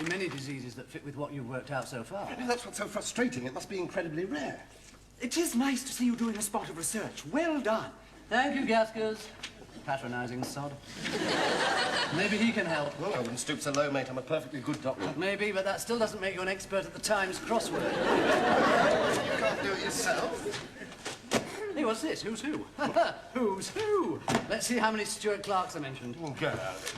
be many diseases that fit with what you've worked out so far. Yeah, that's what's so frustrating. It must be incredibly rare. It is nice to see you doing a spot of research. Well done. Thank you, Gaskers. Patronising sod. Maybe he can help. Well, I wouldn't stoop so low, mate. I'm a perfectly good doctor. Maybe, but that still doesn't make you an expert at the Times crossword. You can't do it yourself. Hey, what's this? Who's who? Who's who? Let's see how many Stuart Clarks are mentioned. Well, get out of it.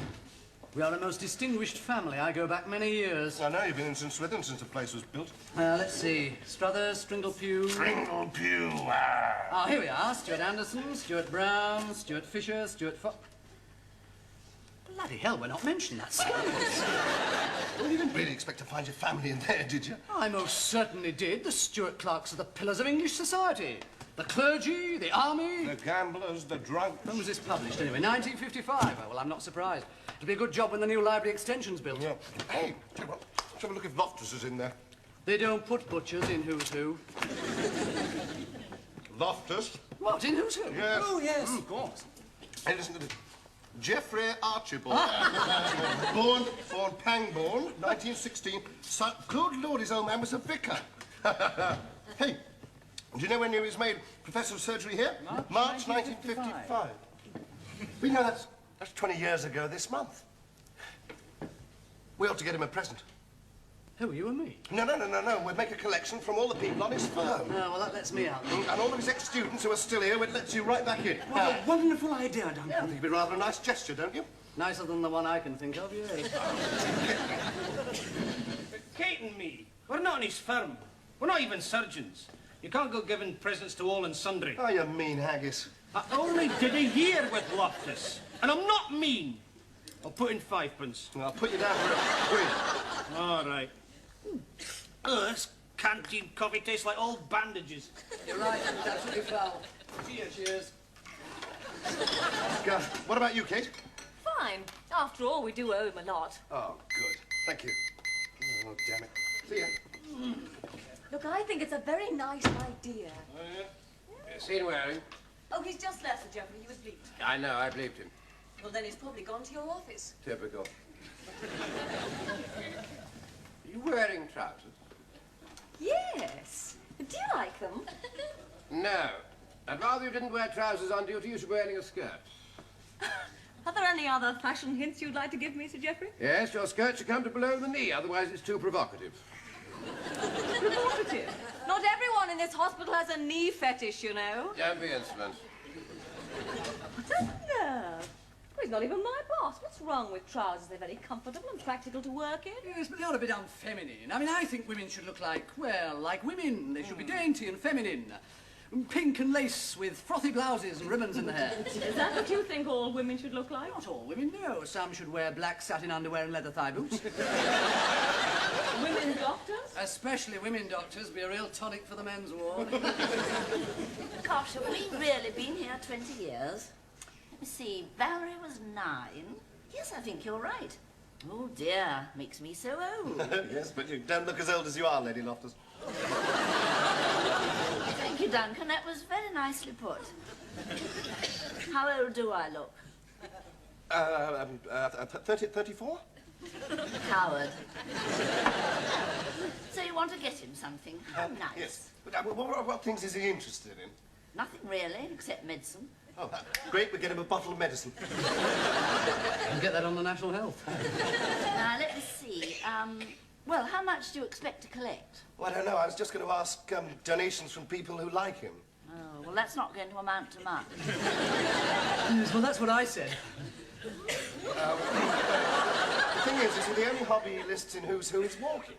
We are a most distinguished family. I go back many years. I know, you've been in St. Swithin since the place was built. Let's see. Struthers, Stringlepew. Stringlepew, Ah, here we are. Stuart Anderson, Stuart Brown, Stuart Fisher, Stuart Bloody hell, we're not mentioned. That's scandalous. Well, you didn't really expect to find your family in there, did you? I most certainly did. The Stuart Clarks are the pillars of English society. The clergy, the army... The gamblers, the drunks... When was this published, anyway? 1955. Oh, well, I'm not surprised. It'll be a good job when the new library extension's built. Yeah. Hey, tell you what, let's have a look if Loftus is in there. They don't put butchers in Who's Who. Loftus? What, in Who's Who? Yes. Oh, yes, of course. Hey, listen to this. Geoffrey Archibald. born Pangbourne, 1916. So, good Lord, his old man was a vicar. Hey, do you know when he was made Professor of Surgery here? March 1955. We know that's 20 years ago this month. We ought to get him a present. Who, you and me? No. We'd make a collection from all the people on his firm. Oh, well, that lets me out. And all of his ex-students who are still here, we'd let you right back in. What a wonderful idea, Duncan. I think it'd be rather a nice gesture, don't you? Nicer than the one I can think of, yes. Kate and me, we're not in his firm. We're not even surgeons. You can't go giving presents to all and sundry. Oh, you mean haggis. I only did a year with Loftus, and I'm not mean. I'll put in 5p. I'll put you down for a quid. All right. Oh, this canteen coffee tastes like old bandages. You're right, it's absolutely foul. Cheers. What about you, Kate? Fine. After all, we do owe him a lot. Oh, good. Thank you. Oh, damn it. See ya. Look, I think it's a very nice idea. Oh, yeah? Seen Waring? Oh, he's just left, Sir Geoffrey. He was bleeped. I know, I believed him. Well, then he's probably gone to your office. Typical. Are you wearing trousers? Yes. Do you like them? No. I'd rather you didn't wear trousers on duty. You should be wearing a skirt. Are there any other fashion hints you'd like to give me, Sir Geoffrey? Yes, your skirt should come to below the knee, otherwise it's too provocative. Provocative? Not everyone in this hospital has a knee fetish, you know. Don't be insolent. What a nerve. Well, he's not even my boss. What's wrong with trousers? They're very comfortable and practical to work in. Yes, but they are a bit unfeminine. I mean, I think women should look like, well, like women. They should be dainty and feminine. Pink and lace with frothy blouses and ribbons in the hair. Is that what you think all women should look like? Not all women, no. Some should wear black satin underwear and leather thigh boots. Women doctors? Especially women doctors be a real tonic for the men's ward. Gosh, have we really been here 20 years? Let me see, Valerie was 9. Yes, I think you're right. Oh dear, makes me so old. Yes, but you don't look as old as you are, Lady Loftus. Thank you, Duncan. That was very nicely put. How old do I look? 34? Coward. So you want to get him something? How nice. Yes. But, what things is he interested in? Nothing really, except medicine. Oh, great, we get him a bottle of medicine. And get that on the National Health. Now, let me see. Well, how much do you expect to collect? Well, I don't know. I was just going to ask donations from people who like him. Oh, well, that's not going to amount to much. Yes, well, that's what I said. The thing is the only hobby he lists in Who's Who is walking.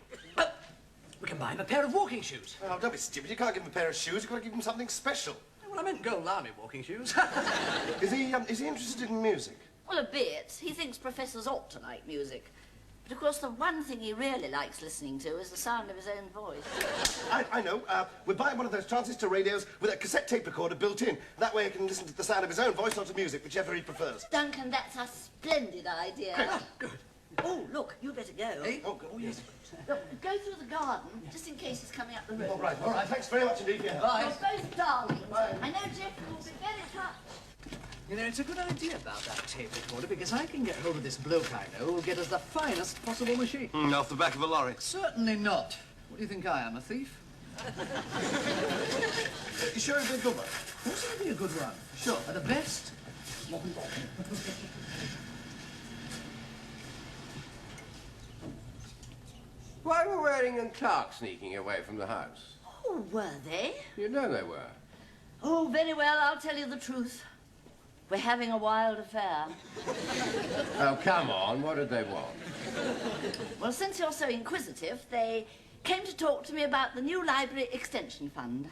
We can buy him a pair of walking shoes. Oh, don't be stupid. You can't give him a pair of shoes. You've got to give him something special. Well, I meant gold army walking shoes. Is he interested in music? Well, a bit. He thinks professors ought to like music. But, of course, the one thing he really likes listening to is the sound of his own voice. I know. We'll buy one of those transistor radios with a cassette tape recorder built in. That way he can listen to the sound of his own voice or to music, whichever he prefers. Duncan, that's a splendid idea. Good. Oh, look, you better go. Hey? Oh, good. Oh, yes. Look, go through the garden, just in case he's coming up the road. All right. Thanks very much indeed for your help. Bye. You're both darlings. Bye. I know Geoffrey will be very touched. You know, it's a good idea about that tape recorder, because I can get hold of this bloke I know who'll get us the finest possible machine. Off the back of a lorry. Certainly not. What do you think I am, a thief? You sure it'll be a good one? Of course it'll be a good one. Sure. At the best. Why were Waring and Clark sneaking away from the house? Oh, were they? You know they were. Oh, very well, I'll tell you the truth. We're having a wild affair. Oh, come on. What did they want? Well, since you're so inquisitive, they came to talk to me about the new library extension fund.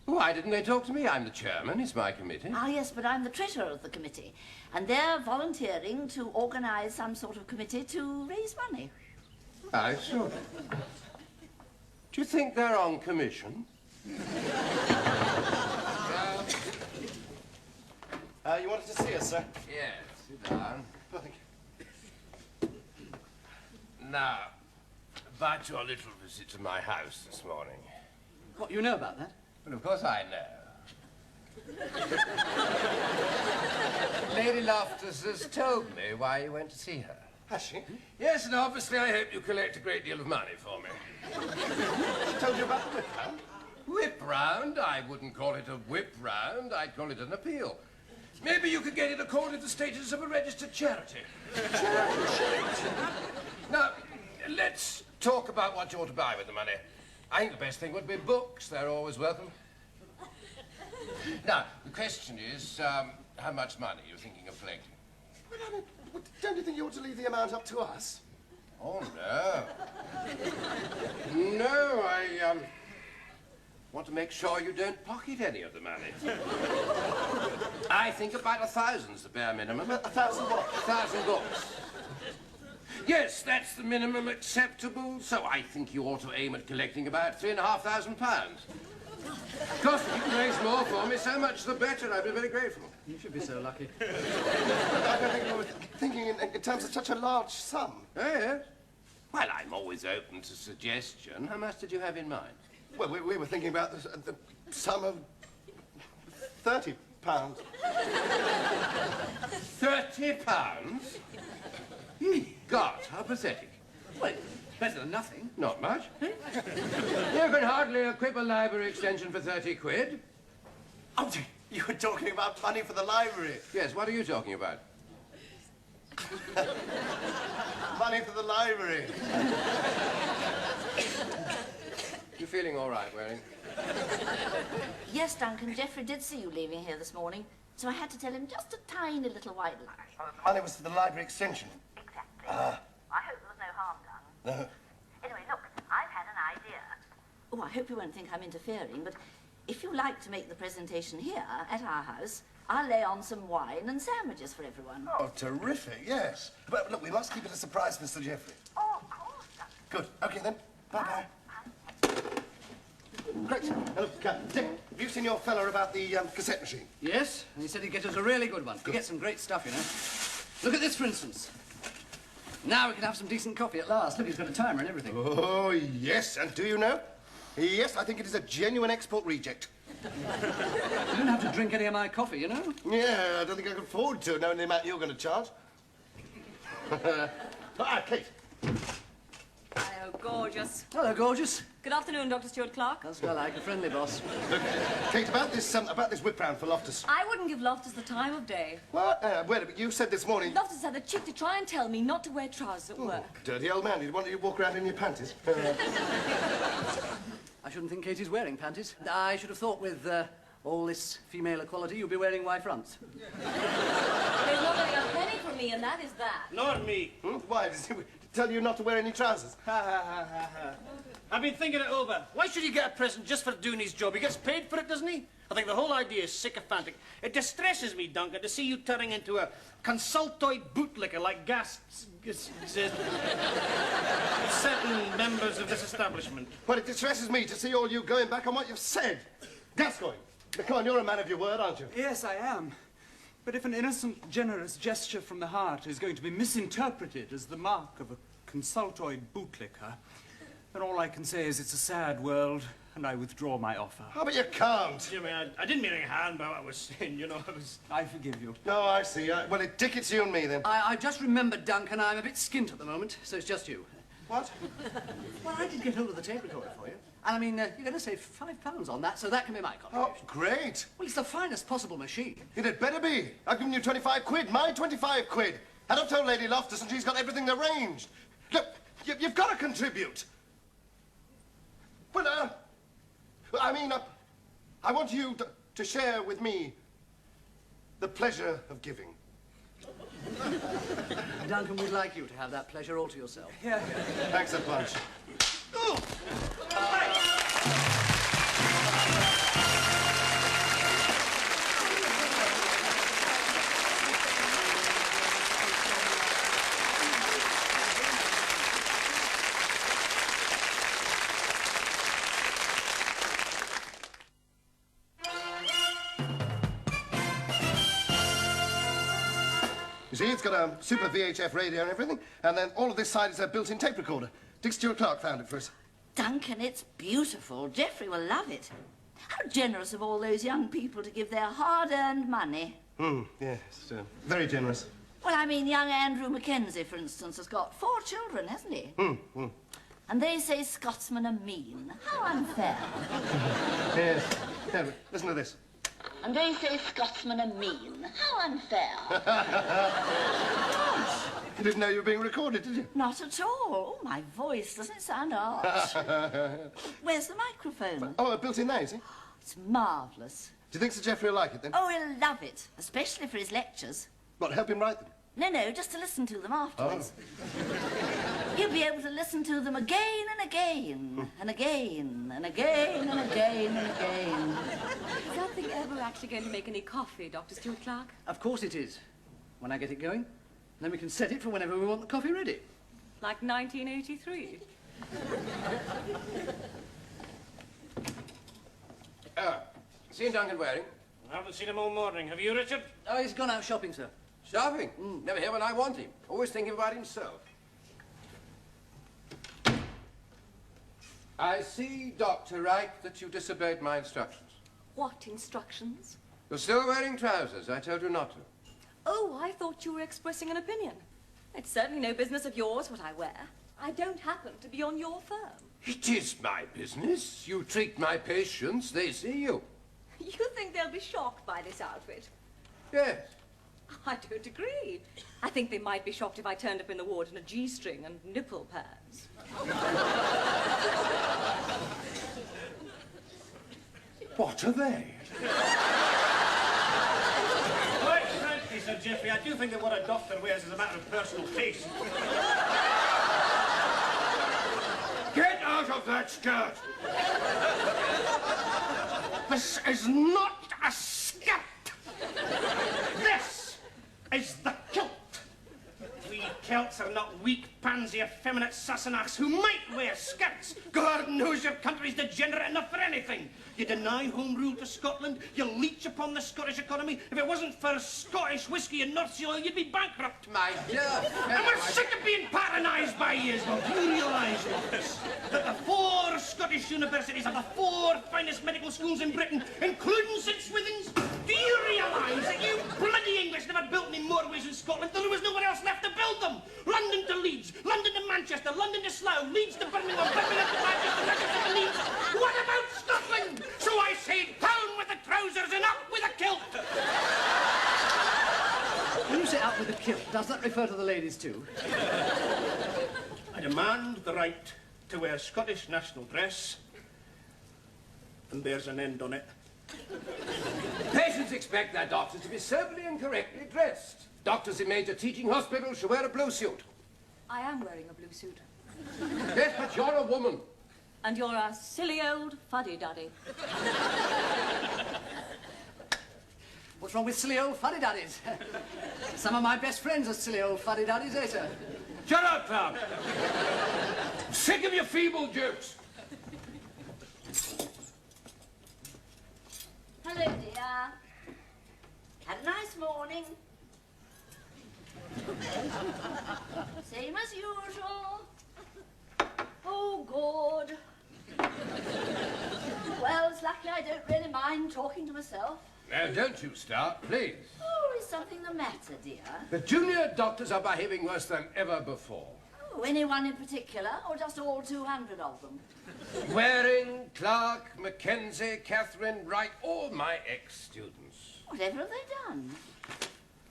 Why didn't they talk to me? I'm the chairman. It's my committee. Ah, yes, but I'm the treasurer of the committee, and they're volunteering to organise some sort of committee to raise money. I saw. Do you think they're on commission? You wanted to see us, sir? Yes, sit down. Now, about your little visit to my house this morning. What, you know about that? Well, of course I know. Lady Loftus has told me why you went to see her. Has she? Yes, and obviously I hope you collect a great deal of money for me. She told you about the whip round? Whip round? I wouldn't call it a whip round. I'd call it an appeal. Maybe you could get it accorded the status of a registered charity. Now, let's talk about what you ought to buy with the money. I think the best thing would be books. They're always welcome. Now, the question is, how much money are you thinking of collecting? Well, I mean, don't you think you ought to leave the amount up to us? Oh, no. No, I want to make sure you don't pocket any of the money. I think about 1,000's the bare minimum. 1,000 what? 1,000 books. Yes, that's the minimum acceptable, so I think you ought to aim at collecting about £3,500. Of course, if you can raise more for me, so much the better. I'd be very grateful. You should be so lucky. I don't think you were thinking in terms of such a large sum. Oh, yes. Well, I'm always open to suggestion. How much did you have in mind? Well, we were thinking about the sum of £30. £30? God, how pathetic. Well, better than nothing. Not much. You can hardly equip a library extension for 30 quid. Oh, you were talking about money for the library. Yes, what are you talking about? Money for the library. You feeling all right, Waring? Yes, Duncan, Geoffrey did see you leaving here this morning, so I had to tell him just a tiny little white lie. The money was for the library extension. Exactly. I hope there was no harm done. No. Anyway, look, I've had an idea. Oh, I hope you won't think I'm interfering, but if you like to make the presentation here, at our house, I'll lay on some wine and sandwiches for everyone. Oh, terrific, yes. But look, we must keep it a surprise, Mr. Geoffrey. Oh, of course, Duncan. Good. Okay, then. Bye-bye. Great. Now, look, Dick, have you seen your fella about the cassette machine? Yes, and he said he'd get us a really good one. He gets some great stuff, you know. Look at this, for instance. Now we can have some decent coffee at last. Look, he's got a timer and everything. Oh, yes. And do you know? Yes, I think it is a genuine export reject. You don't have to drink any of my coffee, you know. Yeah, I don't think I can afford to, knowing the amount you're going to charge. Kate. Hello, gorgeous. Hello, gorgeous. Good afternoon, Dr. Stuart Clark. That's what I like, a friendly boss. Look, Kate, about this whip round for Loftus. I wouldn't give Loftus the time of day. What? Wait a minute, you said this morning... Loftus had the cheek to try and tell me not to wear trousers at work. Dirty old man, he'd want you to walk around in your panties. I shouldn't think Katie's wearing panties. I should have thought with all this female equality, you'd be wearing white fronts. There's not only a penny for me, and that is that. Not me. Why? Does he tell you not to wear any trousers? I've been thinking it over. Why should he get a present just for doing his job? He gets paid for it, doesn't he? I think the whole idea is sycophantic. It distresses me, Duncan, to see you turning into a consultoid bootlicker like certain members of this establishment. Well, it distresses me to see all you going back on what you've said. Gascoigne, come on, you're a man of your word, aren't you? Yes, I am. But if an innocent, generous gesture from the heart is going to be misinterpreted as the mark of a consultoid bootlicker, then all I can say is it's a sad world and I withdraw my offer. Oh, but you can't. Jimmy, I didn't mean any harm by what I was saying, you know. I forgive you. Oh, I see. Well, Dick, it's you and me, then. I just remembered, Duncan, I'm a bit skint at the moment, so it's just you. What? Well, I did get hold of the tape recorder for you. And I mean, you're going to save £5 on that, so that can be my Oh, contribution. great. Well, it's the finest possible machine. It had better be. I've given you 25 quid. My 25 quid. And I've told Lady Loftus and she's got everything arranged. Look, you've got to contribute. Well, I want you to share with me the pleasure of giving. Duncan, we'd like you to have that pleasure all to yourself. Yeah. Thanks a bunch. You see, it's got a super VHF radio and everything, and then all of this side is a built-in tape recorder. Dick Stewart Clark found it for us. Duncan, it's beautiful. Geoffrey will love it. How generous of all those young people to give their hard-earned money. Yes, very generous. Well, I mean, young Andrew Mackenzie, for instance, has got 4 children, hasn't he? And they say Scotsmen are mean. How unfair. Yes. Yeah, listen to this. And they say Scotsmen are mean. How unfair. You didn't know you were being recorded, did you? Not at all. Oh, my voice doesn't sound harsh. Where's the microphone? Oh, built in there, you see. It's marvellous. Do you think Sir Geoffrey will like it, then? Oh, he'll love it, especially for his lectures. What, help him write them? No, just to listen to them afterwards. He'll be able to listen to them again and again, and again, and again, and again, and again. Is that thing ever actually going to make any coffee, Dr. Stewart Clark? Of course it is. When I get it going, then we can set it for whenever we want the coffee ready. Like 1983? Seen Duncan wearing? I haven't seen him all morning. Have you, Richard? Oh, he's gone out shopping, sir. Shopping? Never here when I want him. Always thinking about himself. I see, Dr. Wright, that you disobeyed my instructions. What instructions? You're still wearing trousers. I told you not to. Oh, I thought you were expressing an opinion. It's certainly no business of yours what I wear. I don't happen to be on your firm. It is my business. You treat my patients, they see you. You think they'll be shocked by this outfit? Yes. I don't agree. I think they might be shocked if I turned up in the ward in a G-string and nipple pads. What are they? Quite frankly, Sir Geoffrey, I do think that what a doctor wears is a matter of personal taste. Get out of that skirt! This is not a skirt! This is the kilt. We Celts are not weak, pansy, effeminate Sassenachs who might wear skirts. God knows your country's degenerate enough for anything. You deny home rule to Scotland, you leech upon the Scottish economy. If it wasn't for Scottish whiskey and North Sea oil, you'd be bankrupt. My dear And we're sick of being patronised by you as well. Do you realise, Loftus, that the 4 Scottish universities are the 4 finest medical schools in Britain, including St Swithin's? Do you realise that you bloody English never built any motorways in Scotland till there was nowhere else left to build them? London to Leeds, London to Manchester, London to Slough, Leeds to Birmingham, Birmingham to Manchester, Manchester to Leeds. What about Scotland? So I say down with the trousers and up with the kilt. When you say out with the kilt, does that refer to the ladies too? I demand the right to wear Scottish national dress, and there's an end on it. Patients expect their doctors to be soberly and correctly dressed. Doctors in major teaching hospitals should wear a blue suit. I am wearing a blue suit. Yes, but you're a woman. And you're a silly old fuddy-duddy. What's wrong with silly old fuddy-duddies? Some of my best friends are silly old fuddy-duddies, eh, sir? Shut up, Clark. I'm sick of your feeble jokes. Hello, dear. Had a nice morning. Same as usual. Oh, God. frankly, I don't really mind talking to myself. Now, don't you start, please. Oh, is something the matter, dear? The junior doctors are behaving worse than ever before. Oh, anyone in particular, or just all 200 of them? Waring, Clark, Mackenzie, Catherine, Wright, all my ex-students. Whatever have they done?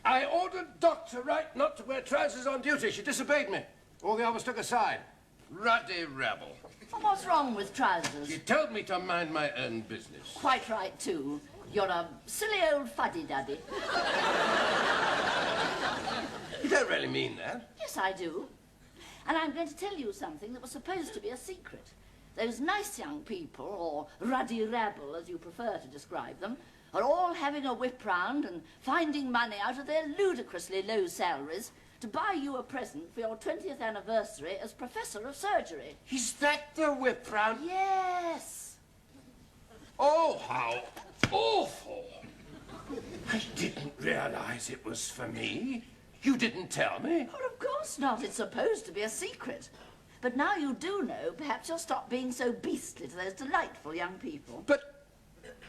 I ordered Dr. Wright not to wear trousers on duty. She disobeyed me. All the others took a side. Ruddy rebel. Well, what's wrong with trousers? She told me to mind my own business. Quite right, too. You're a silly old fuddy-duddy. You don't really mean that. Yes, I do. And I'm going to tell you something that was supposed to be a secret. Those nice young people, or ruddy rabble, as you prefer to describe them, are all having a whip round and finding money out of their ludicrously low salaries to buy you a present for your 20th anniversary as Professor of Surgery. Is that the whip round? Yes. Oh, how awful. I didn't realize it was for me. You didn't tell me. Well, of course not. It's supposed to be a secret. But now you do know, perhaps you'll stop being so beastly to those delightful young people. But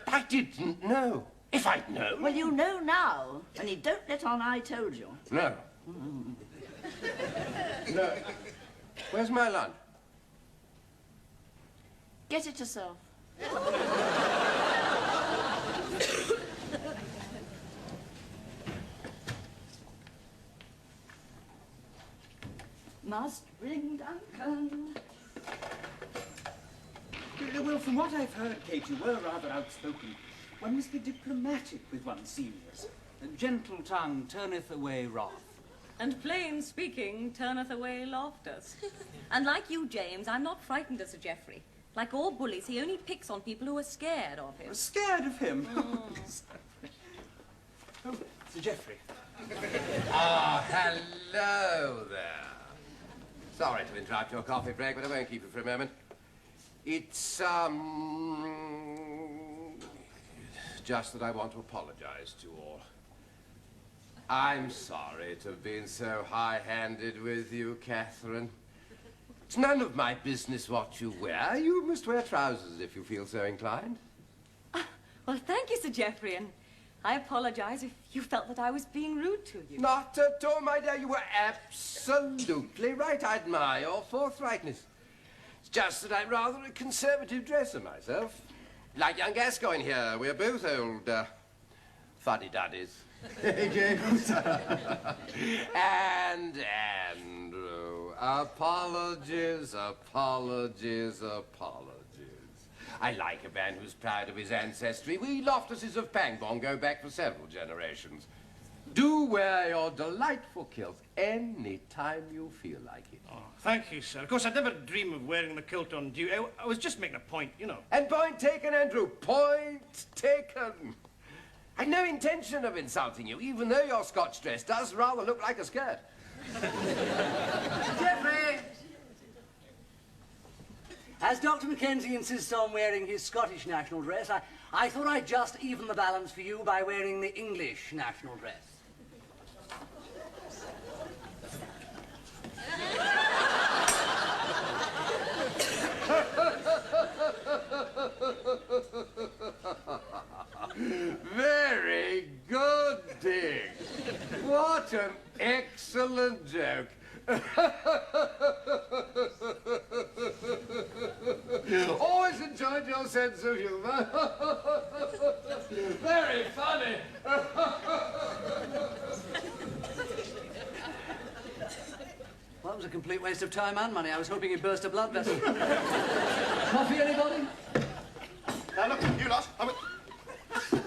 I didn't know. If I'd known... Well, you know now, and you don't let on I told you. No. No. Where's my lunch? Get it yourself. Must ring Duncan. Well, from what I've heard, Kate, you were rather outspoken. One must be diplomatic with one's seniors. A gentle tongue turneth away wrath. And plain speaking turneth away laughters. And like you, James, I'm not frightened of Sir Geoffrey. Like all bullies, he only picks on people who are scared of him. Scared of him? Oh, Sir Geoffrey. Ah, hello there. Sorry to interrupt your coffee break, but I won't keep you for a moment. It's, just that I want to apologize to you all. I'm sorry to have been so high-handed with you, Catherine. It's none of my business what you wear. You must wear trousers if you feel so inclined. Well, thank you, Sir Geoffrey, and I apologize if you felt that I was being rude to you. Not at all, my dear. You were absolutely right. I admire your forthrightness. It's just that I'm rather a conservative dresser myself. Like young Gascoigne here. We're both old, fuddy-duddies. Hey, James. And Andrew. Apologies, apologies, apologies. I like a man who's proud of his ancestry. We Loftuses of Pangbourne go back for several generations. Do wear your delightful kilts any time you feel like it. Oh, thank you, sir. Of course, I'd never dream of wearing the kilt on duty. I was just making a point, you know. And point taken, Andrew. Point taken. I'd no intention of insulting you, even though your Scotch dress does rather look like a skirt. Geoffrey! As Dr. Mackenzie insists on wearing his Scottish national dress, I thought I'd just even the balance for you by wearing the English national dress. Very good, Dick. What an excellent joke. Always enjoyed your sense of humor. Very funny. Well, that was a complete waste of time and money. I was hoping he'd burst a blood vessel. Coffee, anybody? Now, look, you lot,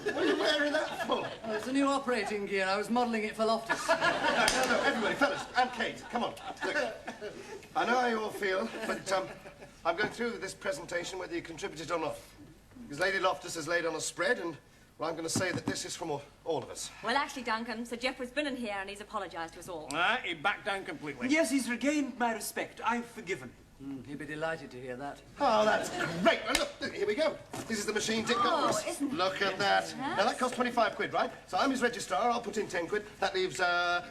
what are you wearing that for? Oh, it's a new operating gear. I was modelling it for Loftus. No, everybody, fellas, and Kate, come on. Look, I know how you all feel, but I'm going through with this presentation whether you contributed or not. Because Lady Loftus has laid on a spread, and well, I'm going to say that this is from all of us. Well, actually, Duncan, Sir Geoffrey's been in here and he's apologised to us all. He backed down completely. Yes, he's regained my respect. I've forgiven him. He'd be delighted to hear that. Oh, that's great. Well, look, here we go. This is the machine Dick got for us. Isn't it Look at that. Now, that costs 25 quid, right? So I'm his registrar. I'll put in 10 quid. That leaves,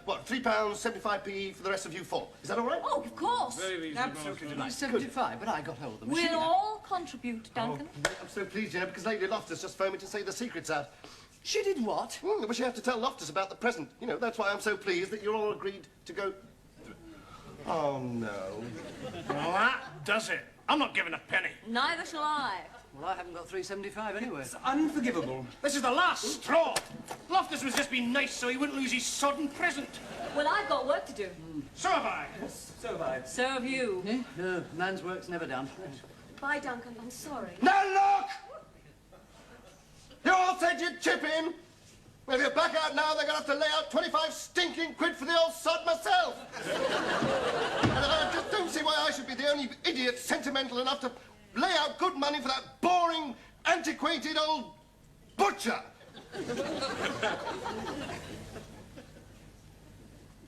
what, £3.75p for the rest of you four. Is that all right? Oh, of course. Absolutely delightful. 75, but I got hold of the machine. We'll all contribute, Duncan. I'm so pleased, you know, because Lady Loftus just phoned me to say the secret's out. She did what? Well, she have to tell Loftus about the present. You know, that's why I'm so pleased that you're all agreed to go... Oh, no. Well, that does it. I'm not giving a penny. Neither shall I. Well, I haven't got 3.75 anyway. It's unforgivable. This is the last straw. Loftus was just being nice so he wouldn't lose his sodden present. Well, I've got work to do. So have I. So have I. So have you. Eh? No, man's work's never done. Bye, Duncan. I'm sorry. Now, look! You all said you'd chip in. Well, if you back out now, they're going to have to lay out 25 stinking quid for the old sod myself. And I just don't see why I should be the only idiot sentimental enough to lay out good money for that boring, antiquated old butcher.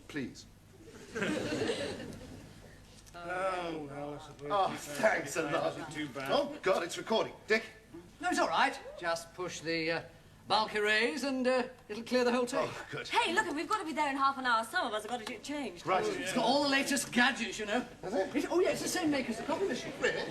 Please. Oh, thanks a lot. Too bad. Oh, God, it's recording. Dick? No, it's all right. Just push the bulky raise and it'll clear the whole tape. Oh, good. Hey, look, we've got to be there in half an hour. Some of us have got to get changed. Right. It's got all the latest gadgets, you know. Is it? Oh, yeah, it's the same make as the copy machine. Really?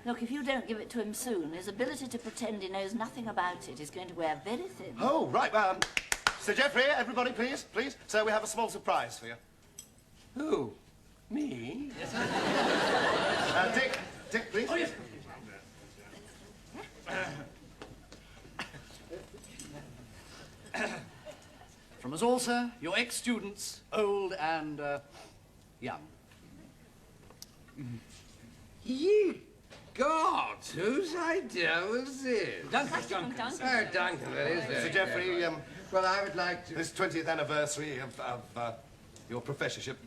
Look, if you don't give it to him soon, his ability to pretend he knows nothing about it is going to wear very thin. Oh, right. Sir Geoffrey, everybody, please, please. So we have a small surprise for you. Who? Me? Dick, please. Oh, yes. From us all, sir, your ex-students, old and young. Ye gods, whose idea was this? Duncan. Duncan. Oh, Duncan, that is Sir very Geoffrey, well, I would like to... this 20th anniversary of your professorship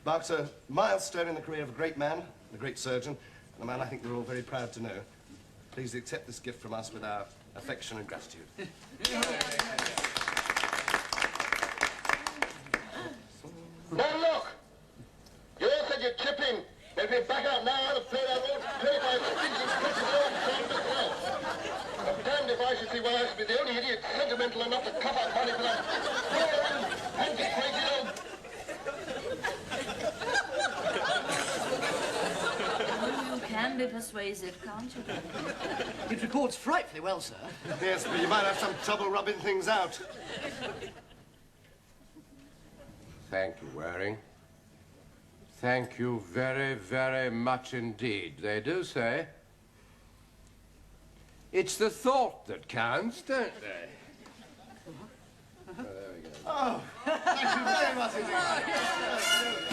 marks a milestone in the career of a great man, a great surgeon, and a man I think we're all very proud to know. Please accept this gift from us with our affection and gratitude. Now look! You all said you'd chip in. If you back out now, I'd have played out all 25 stinking cuts of old sand myself. I'm damned if I should see why I should be the only idiot sentimental enough to cough out money for that boring, antiquated old... You can be persuasive, can't you? It records frightfully well, sir. Yes, but you might have some trouble rubbing things out. Thank you, Waring. Thank you very, very much indeed. They do say it's the thought that counts, don't they? Thank you very much indeed.